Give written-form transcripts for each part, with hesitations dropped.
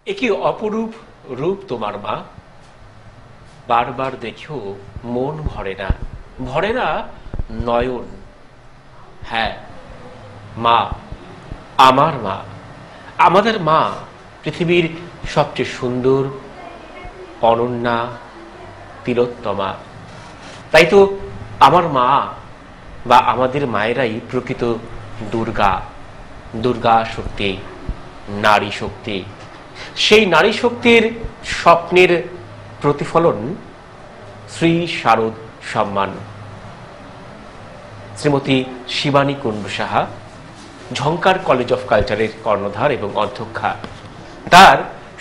একই অপরূপ রূপ তোমার মা, বারবার দেখেও মন ভরে না নয়ন। হ্যাঁ, মা, আমার মা, আমাদের মা পৃথিবীর সবচেয়ে সুন্দর, অনন্যা, তিলোত্তমা। তাই তো আমার মা বা আমাদের মায়েরাই প্রকৃত দুর্গা, দুর্গা শক্তি, নারী শক্তি। সেই নারী শক্তির স্বপ্নের প্রতিফলন শ্রী শারদ সম্মান। শ্রীমতী শিবানী কুণ্ডু সাহা, ঝংকার কলেজ অফ কালচারের কর্ণধার এবং অধ্যক্ষা, তার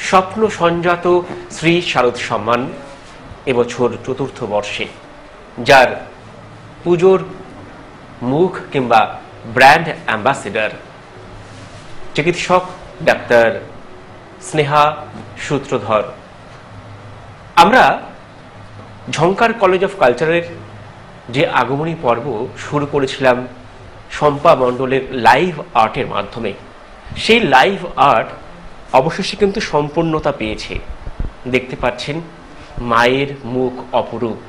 স্বপ্ন সঞ্জাত শ্রী শারদ সম্মান এবছর ৪র্থ বর্ষে, যার পুজোর মুখ কিংবা ব্র্যান্ড অ্যাম্বাসেডর চিকিৎসক ডাক্তার স্নেহা সূত্রধর। আমরা ঝংকার কলেজ অফ কালচারের যে আগমনী পর্ব শুরু করেছিলাম শম্পা মণ্ডলের লাইভ আর্টের মাধ্যমে, সেই লাইভ আর্ট অবশেষে কিন্তু সম্পূর্ণতা পেয়েছে। দেখতে পাচ্ছেন মায়ের মুখ অপরূপ,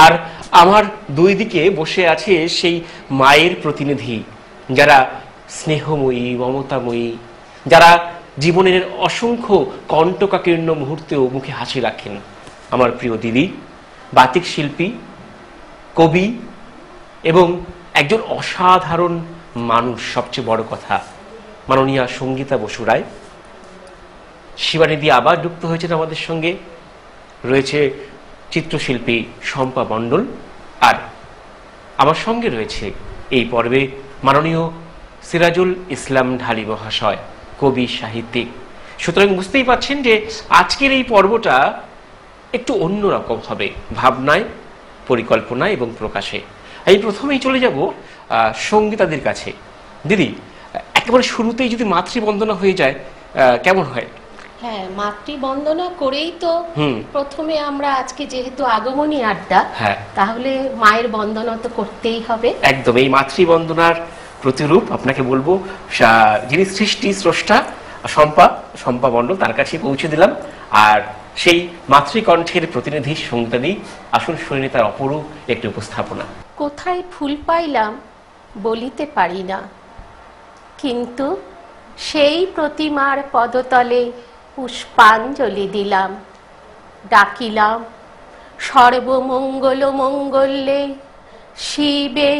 আর আমার দুই দিকে বসে আছে সেই মায়ের প্রতিনিধি, যারা স্নেহময়ী, মমতাময়ী, যারা জীবনের অসংখ্য কণ্টকাকীর্ণ মুহূর্তেও মুখে হাসি রাখেন। আমার প্রিয় দিদি, বাতিক শিল্পী, কবি এবং একজন অসাধারণ মানুষ। সবচেয়ে বড় কথা, মাননীয়া সঙ্গীতা বসু রায়। শিবানিদি আবার যুক্ত হয়েছেন আমাদের সঙ্গে, রয়েছে চিত্রশিল্পী শম্পা মণ্ডল, আর আমার সঙ্গে রয়েছে এই পর্বে মাননীয় সিরাজুল ইসলাম ঢালী মহাশয়, কবি, সাহিত্যিক। সুতরাং বুঝতেই পারছেন যে আজকের এই পর্বটা একটু অন্যরকম হবে ভাবনায়, পরিকল্পনায় এবং প্রকাশে। আমি প্রথমেই চলে যাব সঙ্গীতাদের কাছে। দিদি, একেবারে শুরুতেই যদি মাতৃবন্দনা হয়ে যায় কেমন হয়? হ্যাঁ, মাতৃবন্দনা করেই তো প্রথমে আমরা আজকে যেহেতু আগমনী আড্ডা, তাহলে মায়ের বন্দনা তো করতেই হবে। একদম, এই মাতৃবন্দনার প্রতিরূপ আপনাকে বলবো, যিনি সৃষ্টি স্রষ্টা শম্পা মণ্ডল, তার কাছে পৌঁছে দিলাম। আর সেই মাতৃকণ্ঠের প্রতিনিধি সঙ্গীতাদি, আসুন শুনে তার অপরূপ একটি উপস্থাপনা। কোথায় ফুল পাইলাম বলিতে পারি না, কিন্তু সেই প্রতিমার পদতলে পুষ্পাঞ্জলি দিলাম। ডাকিলাম সর্বমঙ্গল মঙ্গলে শিবে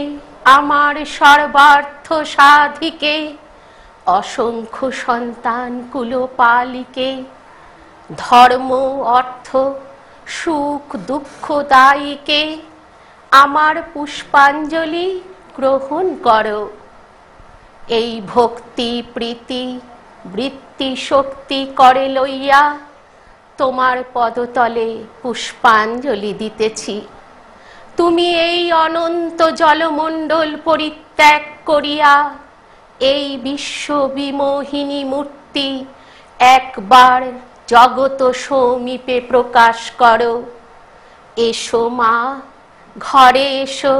আমার সর্বার্থ সাধিকে, অসংখ্য সন্তান কুলপালিকে, ধর্ম অর্থ সুখ দুঃখ দায়ীকে আমার পুষ্পাঞ্জলি গ্রহণ করো। এই ভক্তি প্রীতি বৃত্তি শক্তি করে লইয়া তোমার পদতলে পুষ্পাঞ্জলি দিতেছি। তুমি এই অনন্ত জলমণ্ডল পরিত্যাগ করিয়া এই বিশ্ব বিমোহিনী মূর্তি একবার জগত সমীপে প্রকাশ করো। এসো মা, ঘরে এসো,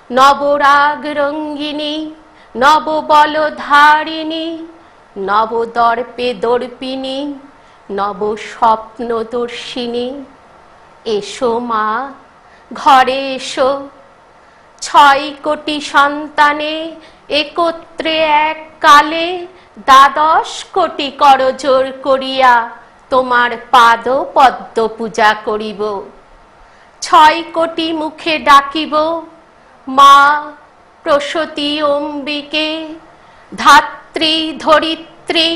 নবরাগ রঙ্গিনী, নববল ধারিণী, নবদর্পে দর্পিনী, নব স্বপ্ন দর্শিনী। এসো মা, ঘরে এসো। 6 কোটি সন্তানে একত্রে এক কালে 12 কোটি করজোড় করিয়া তোমার পাদ পদ্ম পূজা করিব। 6 কোটি মুখে ডাকিব, মা প্রসূতি অম্বিকে, ধাত্রী ধরিত্রী,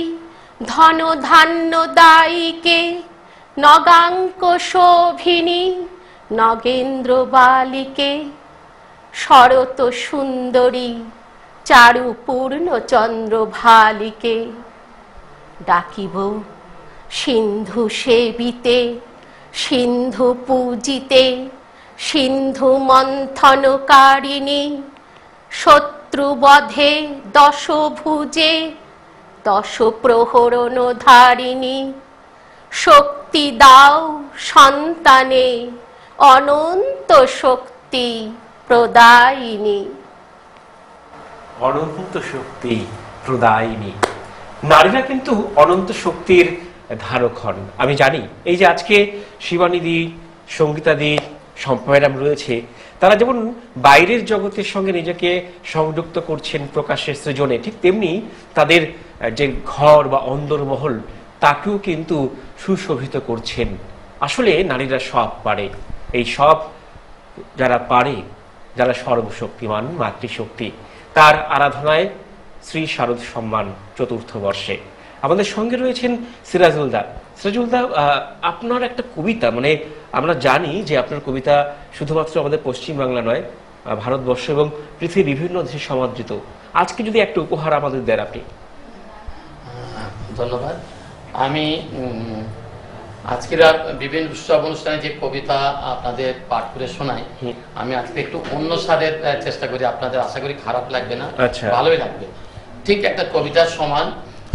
ধন ধান্য দায়ীকে, নগাঙ্ক শোভিনী, নগেন্দ্র বালিকে, শরত সুন্দরী, চারুপূর্ণ চন্দ্র ভালিকে। ডাকিব সিন্ধু সেবিতে, সিন্ধু পূজিতে, সিন্ধু মন্থনকারিণী, শত্রুবধে 10 ভুজে 10 প্রহরণ ধারিণী। শক্তি দাও সন্তানে, অনন্ত শক্তি প্রদায়িনী। অনন্ত শক্তি প্রদায়িনী। নারীরা কিন্তু অনন্ত শক্তির ধারক হন। আমি জানি এই যে আজকে শিবানীদি, সঙ্গীতাদি, সম্পায়রাম রয়েছে, তারা যেমন বাইরের জগতের সঙ্গে নিজেকে সংযুক্ত করছেন প্রকাশের সৃজনে, ঠিক তেমনি তাদের যে ঘর বা অন্দরমহল তাকেও কিন্তু সুশোভিত করছেন। আসলে নারীরা সব পারে, এই সব যারা পারে, যারা সর্বশক্তিমান মাতৃশক্তি, তার আরাধনায় শ্রী শারদ সম্মান চতুর্থ বর্ষে আমাদের সঙ্গে রয়েছেন সিরাজুলদা। সিরাজুলদা, আপনার একটা কবিতা, মানে আমরা জানি যে আপনার কবিতা শুধুমাত্র আমাদের পশ্চিমবাংলা নয়, ভারতবর্ষ এবং পৃথিবীর বিভিন্ন দেশে সমাদৃত। আজকে যদি একটা উপহার আমাদের দেন আপনি। ধন্যবাদ। আমি আজকের বিভিন্ন উৎসব অনুষ্ঠানে যে কবিতা আপনাদের পাঠ করে শোনাই, আমি আজকে একটু অন্য স্বাদের চেষ্টা করি। আপনাদের আশা করি খারাপ লাগবে না, ভালোই লাগবে। ঠিক একটা কবিতার সমান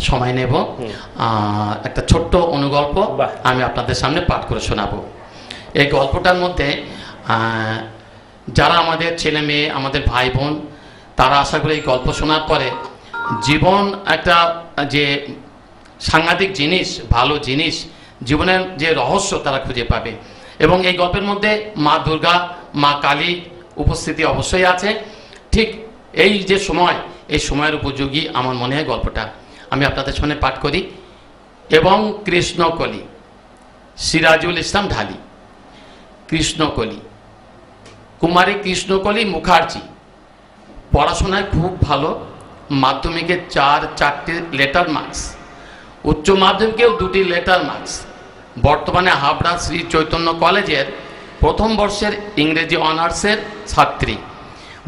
সময় নেব, একটা ছোট্ট অনুগল্প আমি আপনাদের সামনে পাঠ করে শোনাবো। এই গল্পটার মধ্যে যারা আমাদের ছেলে মেয়ে, আমাদের ভাই বোন, তারা আশা করি এই গল্প শোনার পরে জীবন একটা যে সাংঘাতিক জিনিস, ভালো জিনিস, জীবনের যে রহস্য তারা খুঁজে পাবে। এবং এই গল্পের মধ্যে মা দুর্গা, মা কালী উপস্থিতি অবশ্যই আছে। ঠিক এই যে সময়, এই সময়ের উপযোগী আমার মনে হয় গল্পটা। আমি আপনাদের সামনে পাঠ করি। এবং কৃষ্ণকলি, সিরাজুল ইসলাম ঢালি। কৃষ্ণকলি, কুমারী কৃষ্ণকলি মুখার্জি, পড়াশোনায় খুব ভালো, মাধ্যমিকে 4 লেটার মার্কস, উচ্চ মাধ্যমিকেও 2টি লেটার মার্কস। বর্তমানে হাবড়া শ্রী চৈতন্য কলেজের প্রথম বর্ষের ইংরেজি অনার্সের ছাত্রী।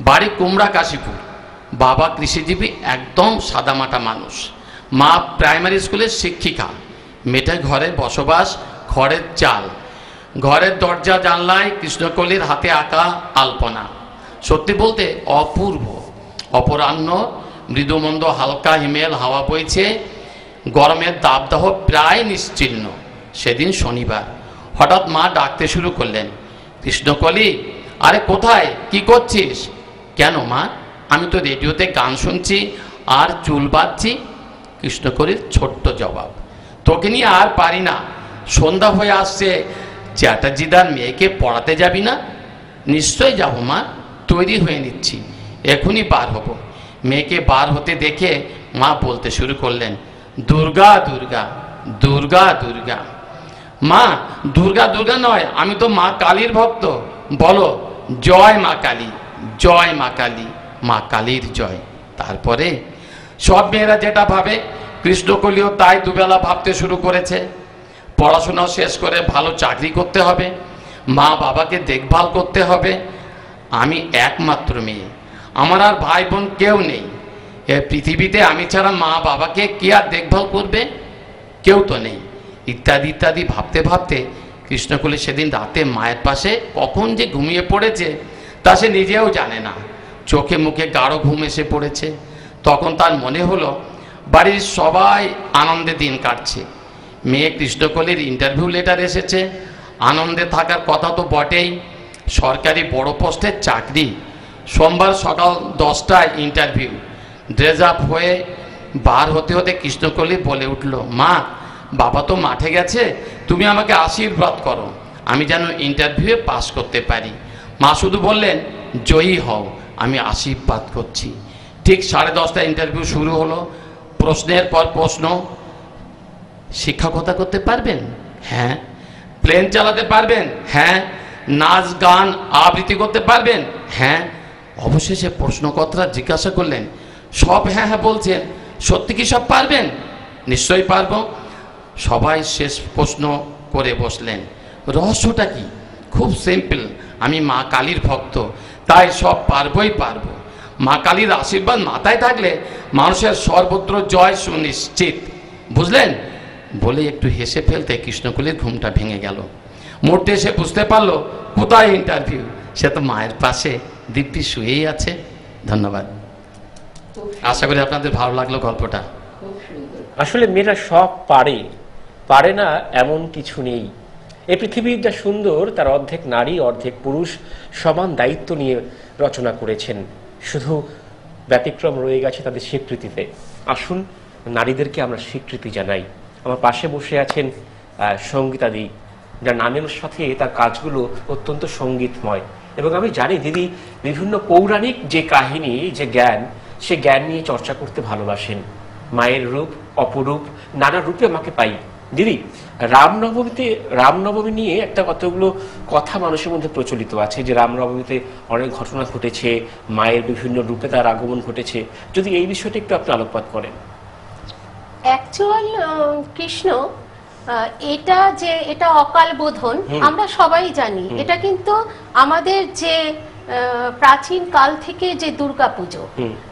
বাড়ি কুমড়া কাশীপুর। বাবা কৃষিজীবী, একদম সাদামাটা মানুষ। মা প্রাইমারি স্কুলের শিক্ষিকা। মেয়েটা ঘরে বসবাস, খড়ের চাল। ঘরের দরজা জানলায় কৃষ্ণকলির হাতে আঁকা আলপনা। সত্যি বলতে অপূর্ব। অপরাহ্ন, মৃদুমন্দ হালকা হিমেল হাওয়া বইছে, গরমের দাবদাহ প্রায় নিশ্চিহ্ন। সেদিন শনিবার। হঠাৎ মা ডাকতে শুরু করলেন, কৃষ্ণকলি, আরে কোথায়, কি করছিস? কেন মা? আমি তো রেডিওতে গান শুনছি আর চুল বাঁধছি। কৃষ্ণকলির ছোট্ট জবাব, তোকে নিয়ে আর পারি না, সন্ধ্যা হয়ে আসছে, চ্যাটার্জিদার মেয়েকে পড়াতে যাবি না? নিশ্চয় যাবো মা, তৈরি হয়ে নিচ্ছি, এখনই বার হব। মেয়েকে বার হতে দেখে মা বলতে শুরু করলেন, দুর্গা দুর্গা, দুর্গা দুর্গা। মা, দুর্গা দুর্গা নয়, আমি তো মা কালীর ভক্ত। বলো, জয় মা কালী, জয় মা কালী, মা কালীর জয়। তারপরে সব মেয়েরা যেটা ভাবে, কৃষ্ণকলিও তাই দুবেলা ভাবতে শুরু করেছে। পড়াশোনা শেষ করে ভালো চাকরি করতে হবে, মা বাবাকে দেখভাল করতে হবে। আমি একমাত্র মেয়ে, আমার আর ভাই বোন কেউ নেই। এ পৃথিবীতে আমি ছাড়া মা বাবাকে কে আর দেখভাল করবে? কেউ তো নেই। ইত্যাদি ইত্যাদি ভাবতে ভাবতে কৃষ্ণকলি সেদিন রাতে মায়ের পাশে কখন যে ঘুমিয়ে পড়েছে তা সে নিজেও জানে না। চোখে মুখে গাঢ় ঘুম এসে পড়েছে। তখন তার মনে হলো বাড়ির সবাই আনন্দে দিন কাটছে। মেয়ে কৃষ্ণকলির ইন্টারভিউ লেটার এসেছে, আনন্দে থাকার কথা তো বটেই। সরকারি বড় পোস্টের চাকরি। সোমবার সকাল 10টায় ইন্টারভিউ। ড্রেস আপ হয়ে বার হতে হতে কৃষ্ণকলি বলে উঠল, মা, বাবা তো মাঠে গেছে, তুমি আমাকে আশীর্বাদ করো, আমি যেন ইন্টারভিউয়ে পাস করতে পারি। মা শুধু বললেন, জয়ী হও, আমি আশীর্বাদ করছি। ঠিক 10:30টায় ইন্টারভিউ শুরু হলো। প্রশ্নের পর প্রশ্ন। শিক্ষকতা করতে পারবেন? হ্যাঁ। প্লেন চালাতে পারবেন? হ্যাঁ। নাচ গান আবৃত্তি করতে পারবেন? হ্যাঁ। অবশেষে প্রশ্নকর্তা জিজ্ঞাসা করলেন, সব হ্যাঁ হ্যাঁ বলছেন, সত্যি কি সব পারবেন? নিশ্চয়ই পারবো। সবাই শেষ প্রশ্ন করে বসলেন। রহস্যটা কি? খুব সিম্পল, আমি মা কালীর ভক্ত, তাই সব পারবই পারবো। মা কালীর আশীর্বাদ মাথায় থাকলে মানুষের সর্বত্র জয় সুনিশ্চিত, বুঝলেন? বলে একটু হেসে ফেলতে কৃষ্ণকলির ঘুমটা ভেঙে গেল। মুহূর্তে সে বুঝতে পারলো কোথায় ইন্টারভিউ, সে তো মায়ের পাশে দিব্যি শুয়েই আছে। ধন্যবাদ। আশা করি আপনাদের ভালো লাগলো গল্পটা। আসলে মেয়েরা সব পারে, পারে না এমন কিছু নেই। এই পৃথিবীর যা সুন্দর তার অর্ধেক নারী অর্ধেক পুরুষ সমান দায়িত্ব নিয়ে রচনা করেছেন, শুধু ব্যতিক্রম রয়ে গেছে তাদের স্বীকৃতিতে। আসুন নারীদেরকে আমরা স্বীকৃতি জানাই, আমার পাশে বসে আছেন সঙ্গীতাদি, যার নামের সাথে তার কাজগুলো অত্যন্ত সঙ্গীতময়। এবং আমি জানি দিদি বিভিন্ন পৌরাণিক যে কাহিনী, যে জ্ঞান, সে জ্ঞান নিয়ে চর্চা করতে ভালোবাসেন। মায়ের রূপ, অপরূপ, নানা রূপে আমাকে পাই। দিদি, রামনবমী নিয়ে একটা কতগুলো কথা মানুষের মধ্যে প্রচলিত আছে, যে রামনবমীতে অনেক ঘটনা ঘটেছে, মায়ের বিভিন্ন রূপে তার আগমন ঘটেছে। যদি এই বিষয়টা একটু আপনি আলোকপাত করেন। অ্যাকচুয়াল কৃষ্ণ, এটা অকাল বোধন আমরা সবাই জানি। এটা কিন্তু আমাদের যে প্রাচীন কাল থেকে যে দুর্গা পুজো,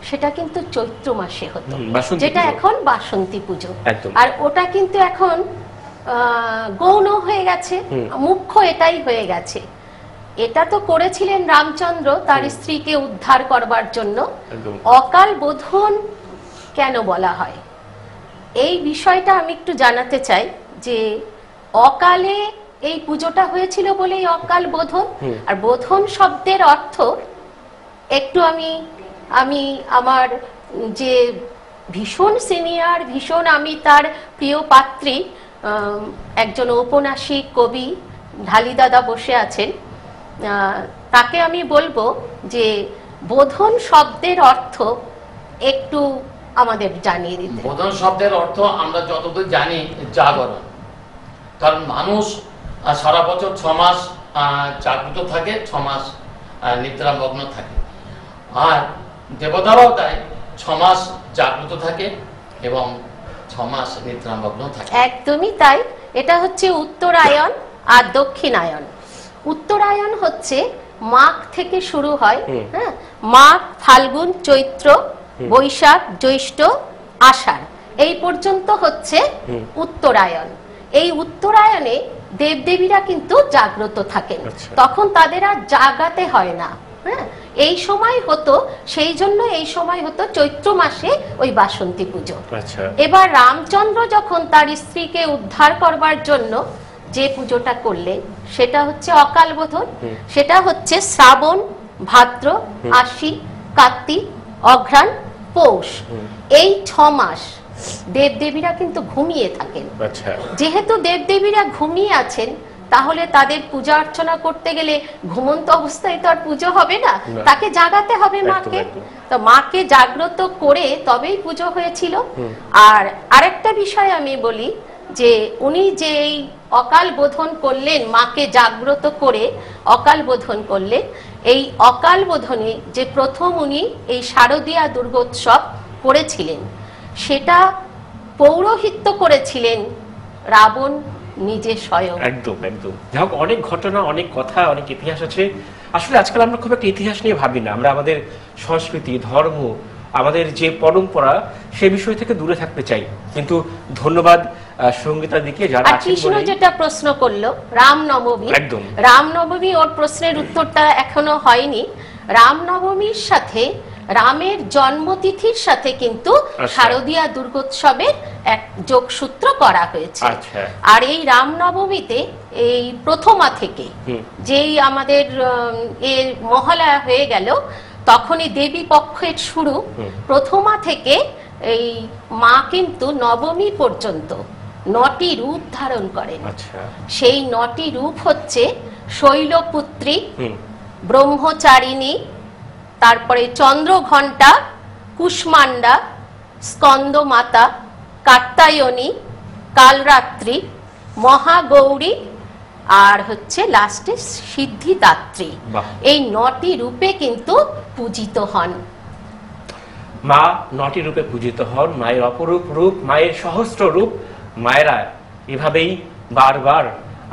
সেটা কিন্তু চৈত্র মাসে হতো, যেটা এখন বাসন্তী পুজো। আর ওটা কিন্তু এখন গৌণ হয়ে গেছে, মুখ্য এটাই হয়ে গেছে। এটা তো করেছিলেন রামচন্দ্র তার স্ত্রীকে উদ্ধার করবার জন্য। অকাল বোধন কেন বলা হয়, এই বিষয়টা আমি একটু জানাতে চাই। যে অকালে এই পুজোটা হয়েছিল বলেই অকাল বোধন। আর বোধন শব্দের অর্থ একটু আমি আমার যে ভীষণ সিনিয়র, ভীষণ আমি তার প্রিয় পাত্রী, একজন ঔপন্যাসিক কবি ঢালিদাদা বসে আছেন, তাকে আমি বলবো যে বোধন শব্দের অর্থ একটু আমাদের জানিয়ে দিতে। বোধন শব্দের অর্থ আমরা যতদূর জানি জাগরণ। কারণ মানুষ সারা বছর 6 মাস জাগ্রত থাকে, 6 মাস নিদ্রামগ্ন থাকে। আর দেবতারাও তাই 6 মাস জাগ্রত থাকে এবং 6 মাস নিদ্রামগ্ন থাকে। একদমই তাই। এটা হচ্ছে উত্তরায়ণ আর দক্ষিণায়ন। উত্তরায়ণ হচ্ছে মাঘ থেকে শুরু হয়, হ্যাঁ, মাঘ, ফাল্গুন, চৈত্র, বৈশাখ, জ্যৈষ্ঠ, আষাঢ়, এই পর্যন্ত হচ্ছে উত্তরায়ণ। এই উত্তরায়ণে দেবদেবীরা কিন্তু জাগ্রত থাকেন, তখন তাদের আর জাগাতে হয় না। হ্যাঁ, এই সময় হতো, সেই জন্য এই সময় হতো চৈত্র মাসে ওই বাসন্তী পুজো। এবার রামচন্দ্র যখন তার স্ত্রীকে উদ্ধার করবার জন্য যে পুজোটা করলেন, সেটা হচ্ছে অকাল বোধন। সেটা হচ্ছে শ্রাবণ, ভাদ্র, আশ্বিন, কার্তিক, অঘ্রাণ, পৌষ, এই 6 মাস দেবদেবীরা কিন্তু ঘুমিয়ে থাকেন। যেহেতু দেবদেবীরা ঘুমিয়ে আছেন, তাহলে তাদের পূজা অর্চনা করতে গেলে ঘুমন্ত অবস্থায় তো আর পুজো হবে না, তাকে জাগাতে হবে মাকে। তো মাকে জাগ্রত করে তবেই পুজো হয়েছিল। আর আরেকটা বিষয় আমি বলি, যে উনি যে এই অকাল বোধন করলেন, মাকে জাগ্রত করে অকাল বোধন করলেন, এই অকাল বোধনে যে প্রথম উনি এই শারদীয়া দুর্গোৎসব করেছিলেন, সেটা পৌরোহিত্য করেছিলেন রাবণ নিজে স্বয়ং। একদম একদম। যাই অনেক ঘটনা, অনেক কথা, অনেক ইতিহাস আছে। আসলে আজকাল আমরা খুব একটা ইতিহাস নিয়ে ভাবি না, আমরা আমাদের সংস্কৃতি, ধর্ম, আমাদের যে পরম্পরা, সে বিষয় থেকে দূরে থাকতে চাই। কিন্তু ধন্যবাদ সঙ্গীতাদিকে, যারা কৃষ্ণ যেটা প্রশ্ন করলো রামনবমী, রামনবমী, ওর প্রশ্নের উত্তরটা এখনো হয়নি। রামনবমীর সাথে রামের জন্মতিথির সাথে কিন্তু শারদীয়া দুর্গোৎসবের এক যোগসূত্র করা হয়েছে। আর এই রামনবমীতে এই প্রথমা থেকে যেই আমাদের এর মহালয়া হয়ে গেল, তখনই দেবী পক্ষের শুরু। প্রথমা থেকে এই মা কিন্তু নবমী পর্যন্ত 9টি রূপ ধারণ করেন। সেই 9টি রূপ হচ্ছে শৈলপুত্রী, ব্রহ্মচারিণী, তারপরে চন্দ্রঘণ্টা, কুষ্মান্ডা, স্কন্দমাতা, কাত্যায়নী, কালরাত্রি, মহাগৌরী, আর হচ্ছে লাস্টে সিদ্ধিদাত্রী। এই 9টি রূপে কিন্তু পূজিত হন মা। 9টি রূপে পূজিত হন। মায়ের অপরূপ রূপ, মায়ের সহস্র রূপ। মায়েরা এভাবেই বারবার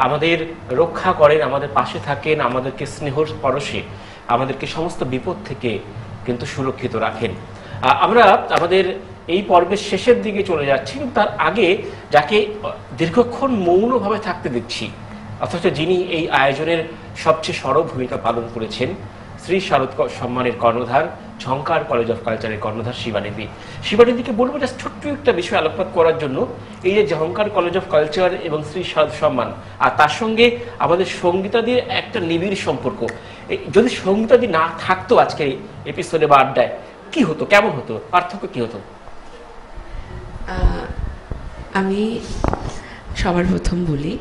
আমাদের রক্ষা করেন, আমাদের পাশে থাকেন, আমাদেরকে স্নেহ পরশে আমাদেরকে সমস্ত বিপদ থেকে কিন্তু সুরক্ষিত রাখেন। আমরা আমাদের এই পর্বের শেষের দিকে চলে যাচ্ছি, কিন্তু তার আগে যাকে দীর্ঘক্ষণ মৌনভাবে থাকতে দেখছি, অথচ যিনি এই আয়োজনের সবচেয়ে সরব ভূমিকা পালন করেছেন, শ্রী শারদ সম্মানের কর্ণধার, ঝংকার কলেজ অফ কালচারের কর্ণধার শিবানিধি। শিবানিধিকে বলবো যে ছোট্ট একটা বিষয় আলোকপাত করার জন্য। এই যে ঝংকার কলেজ অফ কালচার এবং শ্রী শারদ সম্মান, আর তার সঙ্গে আমাদের সঙ্গীতাদির একটা নিবিড় সম্পর্ক। যদি সঙ্গীতাদি না থাকতো আজকের এপিসোডে বা আড্ডায়, কি হতো, কেমন হতো, পার্থক্য কি হতো? আমি সবার প্রথম বলি,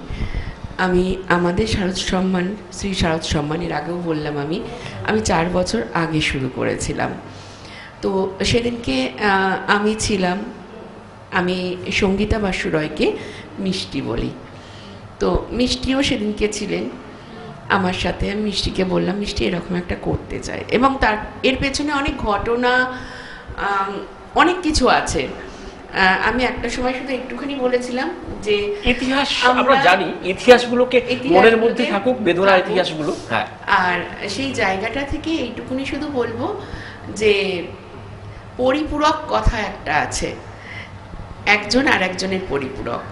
আমি আমাদের শারদ সম্মান, শ্রী শারদ সম্মানের আগেও বললাম, আমি 4 বছর আগে শুরু করেছিলাম। তো সেদিনকে আমি ছিলাম, আমি সঙ্গীতা বাসু রয়কে মিষ্টি বলি। তো মিষ্টিও সেদিনকে ছিলেন আমার সাথে। আমি মিষ্টিকে বললাম, মিষ্টি এরকম একটা করতে চাই, এবং তার এর পেছনে অনেক ঘটনা, অনেক কিছু আছে। আমি একটা সময় শুধু একটুখানি বলেছিলাম যে ইতিহাস আমরা জানি, ইতিহাসগুলোকে মনের মধ্যে থাকুক, বেদনার ইতিহাসগুলো। হ্যাঁ, আর সেই জায়গাটা থেকে এইটুকুনি শুধু বলবো যে পরিপূরক কথা একটা আছে, একজন আর একজনের পরিপূরক।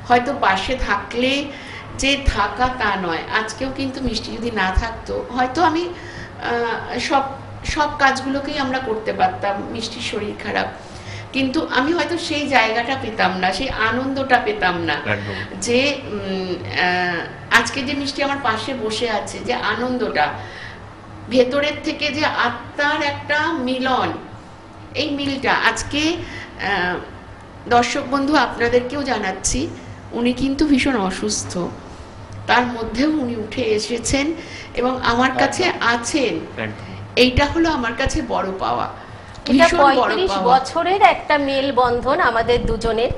হয়তো পাশে থাকলে যে থাকা তা নয়, আজকেও কিন্তু মিষ্টি যদি না থাকতো হয়তো আমি সব কাজগুলোকেই আমরা করতে পারতাম। মিষ্টির শরীর খারাপ, কিন্তু আমি হয়তো সেই জায়গাটা পেতাম না, সেই আনন্দটা পেতাম না, যে আজকে যে মিষ্টি আমার পাশে বসে আছে, যে আনন্দটা ভেতরের থেকে, যে আত্মার একটা মিলন, এই মিলটা আজকে দর্শক বন্ধু আপনাদেরকেও জানাচ্ছি, উনি কিন্তু ভীষণ অসুস্থ, তার মধ্যেও উনি উঠে এসেছেন এবং আমার কাছে আছেন। এইটা হলো আমার কাছে বড় পাওয়া। এটা 35 বছরের একটা মেল বন্ধন আমাদের দুজনের।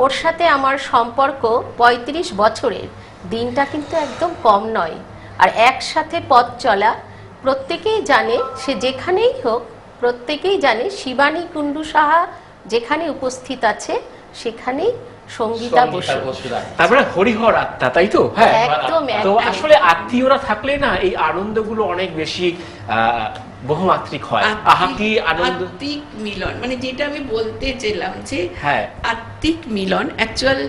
ওর সাথে আমার সম্পর্ক 35 বছরের। দিনটা কিন্তু একদম কম নয়। আর একসাথে পথ চলা, প্রত্যেকেই জানে, সে যেখানেই হোক প্রত্যেকেই জানে শিবানী কুণ্ডু সাহা যেখানে উপস্থিত আছে সেখানেই সঙ্গীতা বসু। তারপরে হরিহর আত্মা, তাই তো? হ্যাঁ, একদম। তো আসলে আত্মীয়রা থাকলে না এই আনন্দগুলো অনেক বেশি বহুমাত্রিক হয়। আহাকি আনন্দ, আত্মিক মিলন, মানে যেটা আমি বলতে চেলাম যে হ্যাঁ, আত্মিক মিলন। অ্যাকচুয়াল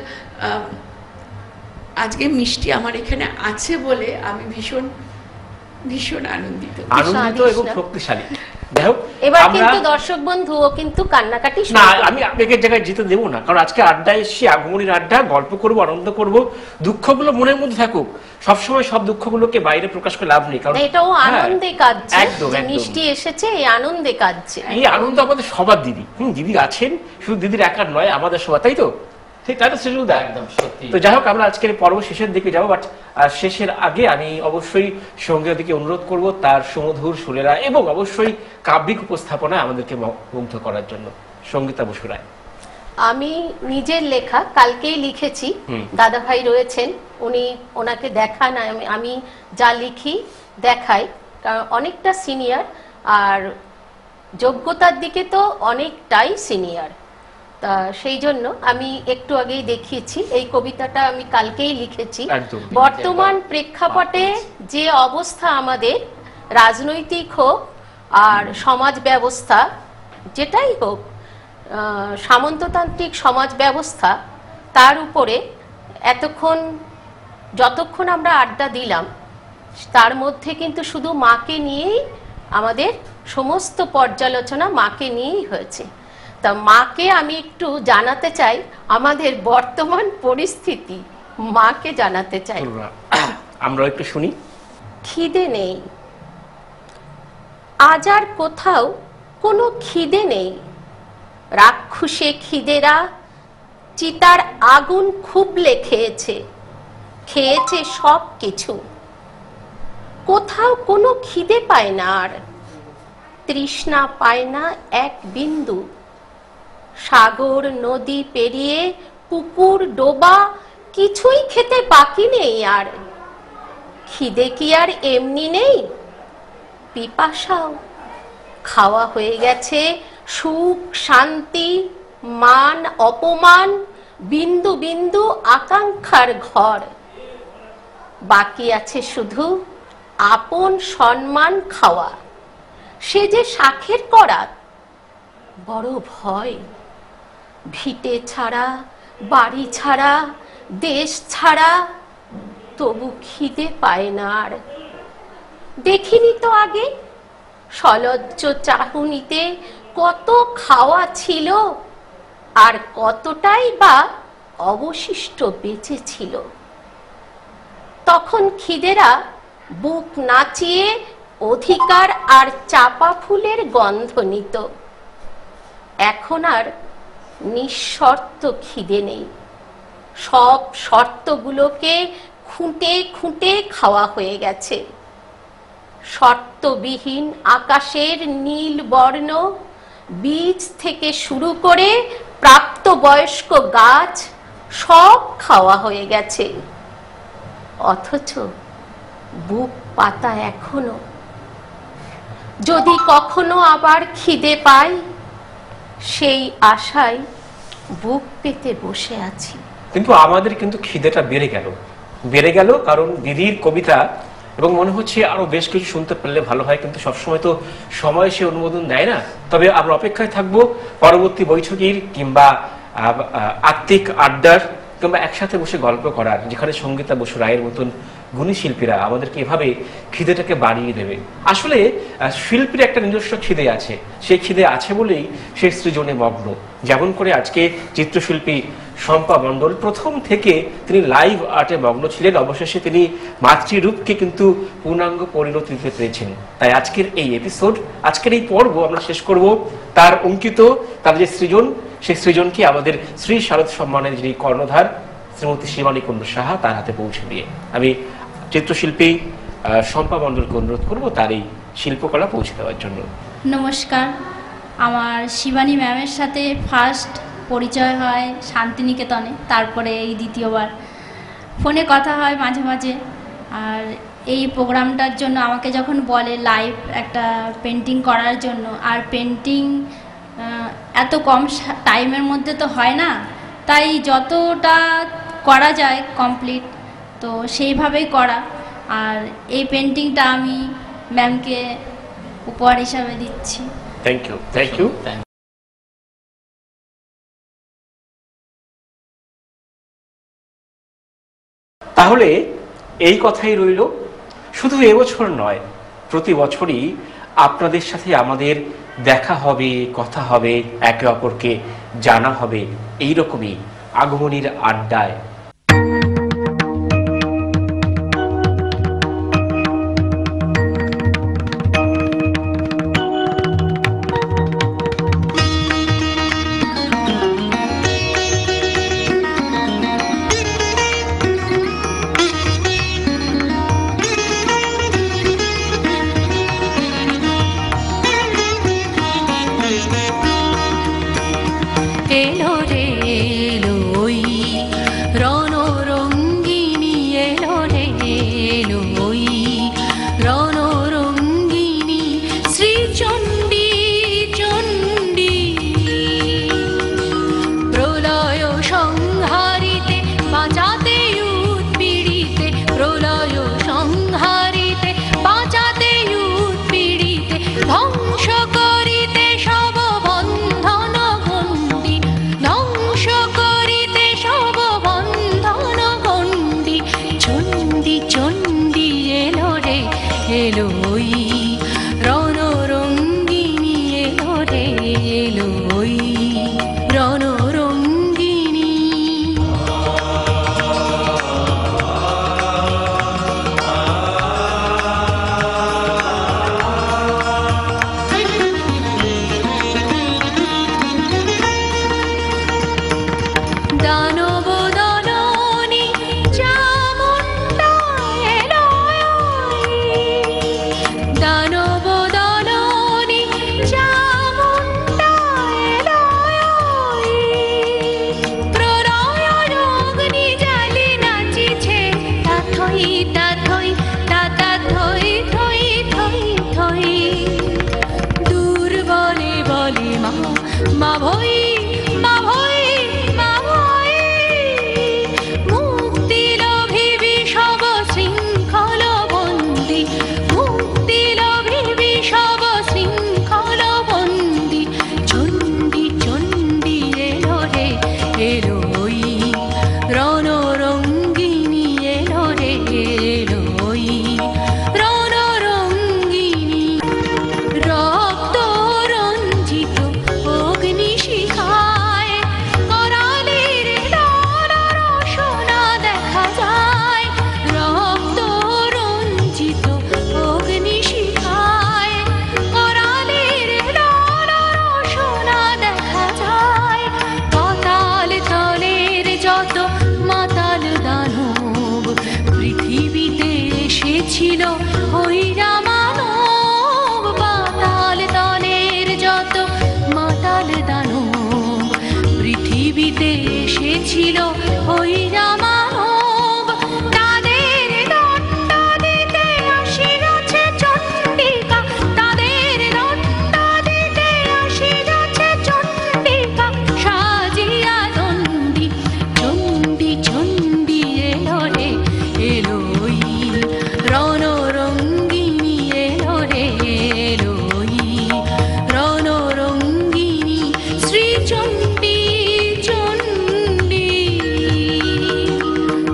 আজকে মিষ্টি আমার এখানে আছে বলে আমি ভীষণ ভীষণ আনন্দিত এবং শক্তিশালী। এবার কিন্তু দর্শক বন্ধু ও কিন্তু কান্নাকাটি না, আমি আবেগের জায়গায় যেতে দেবো না, কারণ আজকে আড্ডায় এসেছি, আগমনীর আড্ডা, গল্প করবো, আনন্দ করবো, দুঃখগুলো মনের মধ্যে থাকুক। সবসময় সব দুঃখগুলোকে বাইরে প্রকাশ করে লাভ নেই, কারণ এটাও আনন্দে কাটছে। একদম মিষ্টি এসেছে, এই আনন্দে কাটছে। এই আনন্দ আমাদের সবার দিদি, দিদি আছেন, শুধু দিদির একার নয়, আমাদের সবার, তাই তো? তো যাই হোক, আমরা আজকের পর্ব শেষের দিকে যাবো, বাট শেষের আগে আমি অবশ্যই সঙ্গীতাদিকে অনুরোধ করব তার সুমধুর সুরেরা এবং অবশ্যই কাব্যিক উপস্থাপনায় আমাদেরকে মুগ্ধ করার জন্য। সঙ্গীতা বসু রায়। আমি নিজের লেখা কালকেই লিখেছি, দাদা ভাই রয়েছেন, ওনাকে দেখান, আমি যা লিখি দেখাই, কারণ অনেকটা সিনিয়র আর যোগ্যতার দিকে তো অনেকটাই সিনিয়র। তা সেই জন্য আমি একটু আগেই দেখিয়েছি, এই কবিতাটা আমি কালকেই লিখেছি। বর্তমান প্রেক্ষাপটে যে অবস্থা আমাদের, রাজনৈতিক হোক আর সমাজ ব্যবস্থা যেটাই হোক, সামন্ততান্ত্রিক সমাজ ব্যবস্থা, তার উপরে যতক্ষণ আমরা আড্ডা দিলাম, তার মধ্যে কিন্তু শুধু মাকে নিয়েই আমাদের সমস্ত পর্যালোচনা মাকে নিয়েই হয়েছে। তা মাকে আমি একটু জানাতে চাই, আমাদের বর্তমান পরিস্থিতি মাকে জানাতে চাই। আমরা একটু শুনি। খিদে নেই, আজ আর কোথাও কোনো খিদে নেই। রাক্ষসে খিদেরা চিতার আগুন খুবলে খেয়েছে সব কিছু। কোথাও কোনো খিদে পায় না আর, তৃষ্ণা পায় না এক বিন্দু। সাগর নদী পেরিয়ে পুকুর ডোবা কিছুই খেতে বাকি নেই আর। খিদে কি আর এমনি নেই, পিপাসাও। খাওয়া হয়ে গেছে সুখ শান্তি মান অপমান, বিন্দু বিন্দু আকাঙ্ক্ষার ঘর। বাকি আছে শুধু আপন সম্মান খাওয়া, সে যে শাখের করাত। বড় ভয়, ভিটে ছাড়া বাড়ি ছাড়া দেশ ছাড়া, তবু খিদে পায় না আর। দেখিনি তো আগে সলজ্জ চাহুনিতে কত খাওয়া ছিল, আর কতটাই বা অবশিষ্ট বেঁচে ছিল। তখন খিদেরা বুক নাচিয়ে অধিকার আর চাপা ফুলের গন্ধ নিত। এখন আর নিঃশর্ত খিদে নেই। সব শর্তগুলোকে খুঁটে খুঁটে খাওয়া হয়ে গেছে। শর্তবিহীন আকাশের নীল বর্ণ, বীজ থেকে শুরু করে প্রাপ্তবয়স্ক গাছ সব খাওয়া হয়ে গেছে। অথচ বুক পাতা এখনো। যদি কখনো আবার খিদে পাই, সেই আশায় বুক পেতে বসে আছি। কিন্তু আমাদের কিন্তু খিদেটা বেড়ে গেল কারণ দিদির কবিতা, এবং মনে হচ্ছে আরো বেশ কিছু শুনতে পারলে ভালো হয়, কিন্তু সবসময় তো সময় সে অনুমোদন দেয় না। তবে আমরা অপেক্ষায় থাকবো পরবর্তী বৈঠকের কিংবা আত্মিক আড্ডার কিংবা একসাথে বসে গল্প করার, যেখানে সঙ্গীতা বসু রায়ের মতন গুণী শিল্পীরা আমাদেরকে এভাবে খিদেটাকে বাড়িয়ে দেবে। আসলে শিল্পীর একটা নিজস্ব খিদে আছে, সেই খিদে আছে বলেই সে সৃজনে মগ্ন। যেমন করে আজকে চিত্রশিল্পী শম্পা মণ্ডল প্রথম থেকে তিনি লাইভ আর্টে মগ্ন ছিলেন, অবশেষে তিনি মাতৃরূপকে কিন্তু পূর্ণাঙ্গ পরিণতি দিতে পেরেছেন। তাই আজকের এই এপিসোড, আজকের এই পর্ব আমরা শেষ করব তার অঙ্কিত, তার যে সৃজন, সেই সৃজনকে আমাদের শ্রী শারদ সম্মানের যিনি কর্ণধার শ্রীমতী শিবানী কুণ্ডু সাহা তার হাতে পৌঁছে দিয়ে আমি চিত্রশিল্পী শম্পা মণ্ডলকে অনুরোধ করব তার এই শিল্পকলা পৌঁছে দেওয়ার জন্য। নমস্কার, আমার শিবানী ম্যামের সাথে ফার্স্ট পরিচয় হয় শান্তিনিকেতনে, তারপরে এই দ্বিতীয়বার ফোনে কথা হয় মাঝে মাঝে। আর এই প্রোগ্রামটার জন্য আমাকে যখন বলে লাইভ একটা পেন্টিং করার জন্য, আর পেন্টিং এত কম টাইমের মধ্যে তো হয় না, তাই যতটা করা যায় কমপ্লিট তো সেইভাবেই করা। আর এই পেন্টিংটা আমি ম্যামকে উপহার হিসাবে দিচ্ছি। Thank you. তাহলে এই কথাই রইল, শুধু এবছর নয়, প্রতি বছরই আপনাদের সাথে আমাদের দেখা হবে, কথা হবে, একে অপরকে জানা হবে এইরকমই আগমনীর আড্ডায়। এলো রে এলো ওই রণরঙ্গিনী, এলো রে এলো ওই রণরঙ্গিনী, শ্রীচণ্ডী চণ্ডী প্রলয় সংহারিতে বাঁচাতে উৎপীড়িতে, প্রলয় সংহারিতে বাঁচাতে উৎপীড়িতে, ধ্বংস করিতে সব বন্ধন গণ্ডি, ধ্বংস করিতে সব বন্ধন গণ্ডি, চণ্ডী চণ্ডী এলো রে এলো ওই রণরঙ্গিনী, এলো রে এলো ওই রণরঙ্গিনী। দানব দলনী চামুণ্ডা এলো ওই, দানব দলনী চামুণ্ডা এলো ওই, প্রলয় অগ্নি জ্বালি নাচিছে তাথই তাথই তাতা থই থই থই থই, দুর্বলে বলে মা মা ভই মা ভই মা ভই, মুক্তি লভিবি সব শৃঙ্খল বন্দি, মুক্তি লভিবি সব শৃঙ্খল বন্দি, চণ্ডী চণ্ডী এলো রে এলো ওই রণরঙ্গিনী, এলো রে এলো ওই রণরঙ্গিনী। রক্ত রঞ্জিত অগ্নি এসেছিল ওই রামানব, পাতাল তনের যত মাতাল দানব, পৃথিবীতে এসেছিল ওই রামানব, তাদের দণ্ড দিতে আসিয়াছে চণ্ডিকা, তাদের দণ্ড দিতে আসিয়াছে চণ্ডিকা, সাজিয়া দণ্ডি চণ্ডী চণ্ডী এলো রে, এলোই রণরঙ্গিনী এলো রে, এলোই রণরঙ্গিনী শ্রীচণ্ডী চণ্ডী।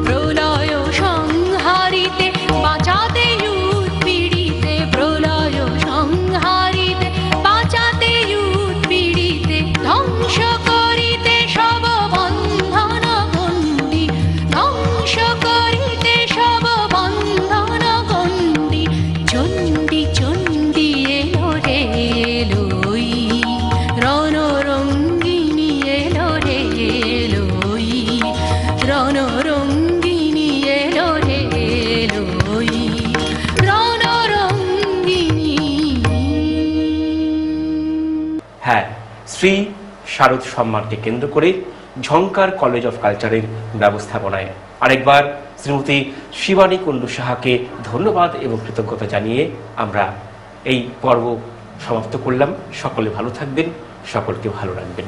প্রলয় সংহারিতে বাঁচাতে উৎপীড়িতে, প্রলয় সংহারিতে বাঁচাতে উৎপীড়িতে, ধ্বংস করিতে সব বন্ধন গণ্ডি, ধ্বংস করিতে সব বন্ধন গণ্ডি, চণ্ডী চণ্ডী এলো রে, এলোই রণরঙ্গিনী এলো রে, এলোই রণরঙ্গিনী এলো রে, এলোই রণরঙ্গিনী। হ্যাঁ, শ্রী শারদ সম্মানকে কেন্দ্র করে ঝংকার কলেজ অফ কালচারের ব্যবস্থাপনায় আরেকবার শ্রীমতী শিবানী কুণ্ডু সাহাকে ধন্যবাদ এবং কৃতজ্ঞতা জানিয়ে আমরা এই পর্ব সমাপ্ত করলাম। সকলে ভালো থাকবেন, সকলকে ভালো রাখবেন।